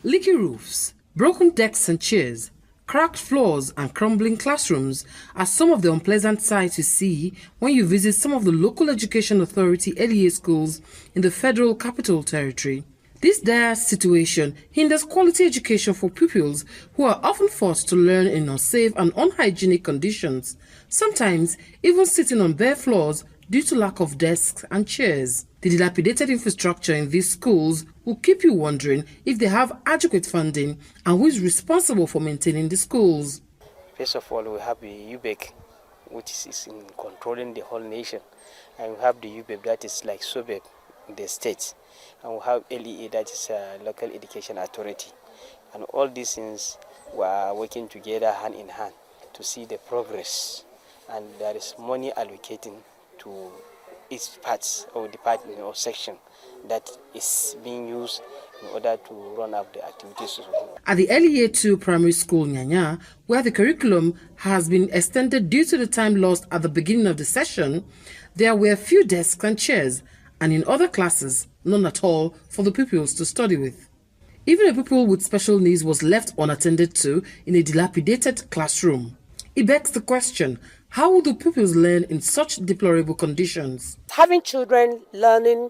Leaky roofs, broken desks and chairs, cracked floors and crumbling classrooms are some of the unpleasant sights you see when you visit some of the local education authority Lea schools in the Federal Capital Territory. This dire situation hinders quality education for pupils who are often forced to learn in unsafe and unhygienic conditions, sometimes even sitting on bare floors due to lack of desks and chairs. The dilapidated infrastructure in these schools will keep you wondering if they have adequate funding and who is responsible for maintaining the schools. First of all, we have the UBEC, which is in controlling the whole nation, and we have the UBEC that is like SOBEB in the states, and we have LEA that is a local education authority, and all these things we are working together hand in hand to see the progress, and there is money allocating to each parts or department or section that is being used in order to run up the activities. At the LEA 2 primary school Nyanya, where the curriculum has been extended due to the time lost at the beginning of the session, there were few desks and chairs, and in other classes, none at all for the pupils to study with. Even a pupil with special needs was left unattended to in a dilapidated classroom. It begs the question, how will the pupils learn in such deplorable conditions? Having children learning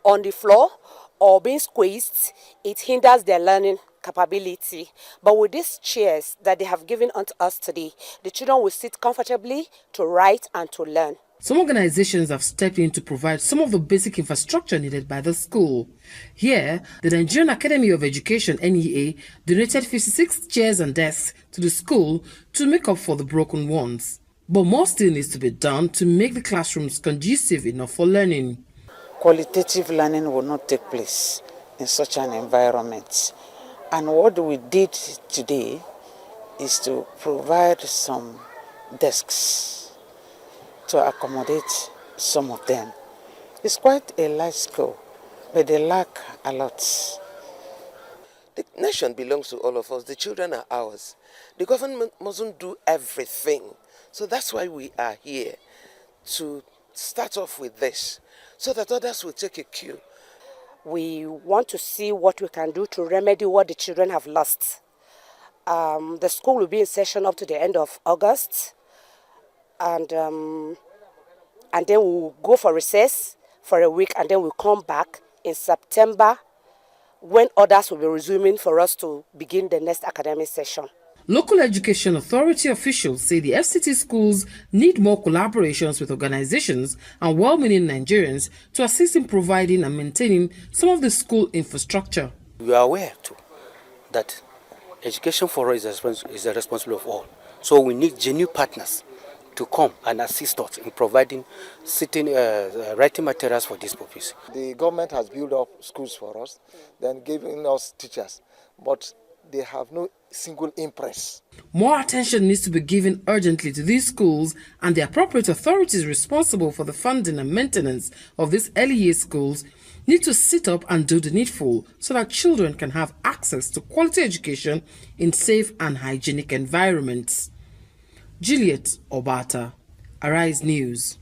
on the floor or being squeezed, it hinders their learning capability. But with these chairs that they have given unto us today, the children will sit comfortably to write and to learn. Some organizations have stepped in to provide some of the basic infrastructure needed by the school. Here, the Nigerian Academy of Education (NEA) donated 56 chairs and desks to the school to make up for the broken ones. But more still needs to be done to make the classrooms conducive enough for learning. Qualitative learning will not take place in such an environment. And what we did today is to provide some desks to accommodate some of them. It's quite a large school, but they lack a lot. The nation belongs to all of us. The children are ours. The government mustn't do everything. So that's why we are here, to start off with this, so that others will take a cue. We want to see what we can do to remedy what the children have lost. The school will be in session up to the end of August, and then we'll go for recess for a week, and then we'll come back in September when others will be resuming for us to begin the next academic session. Local education authority officials say the FCT schools need more collaborations with organizations and well-meaning Nigerians to assist in providing and maintaining some of the school infrastructure. We are aware too that education for us is the responsibility of all. So we need genuine partners to come and assist us in providing writing materials for this purpose. The government has built up schools for us, then giving us teachers, but they have no single impress. More attention needs to be given urgently to these schools, and the appropriate authorities responsible for the funding and maintenance of these LEA schools need to sit up and do the needful so that children can have access to quality education in safe and hygienic environments. Juliet Obata, Arise News.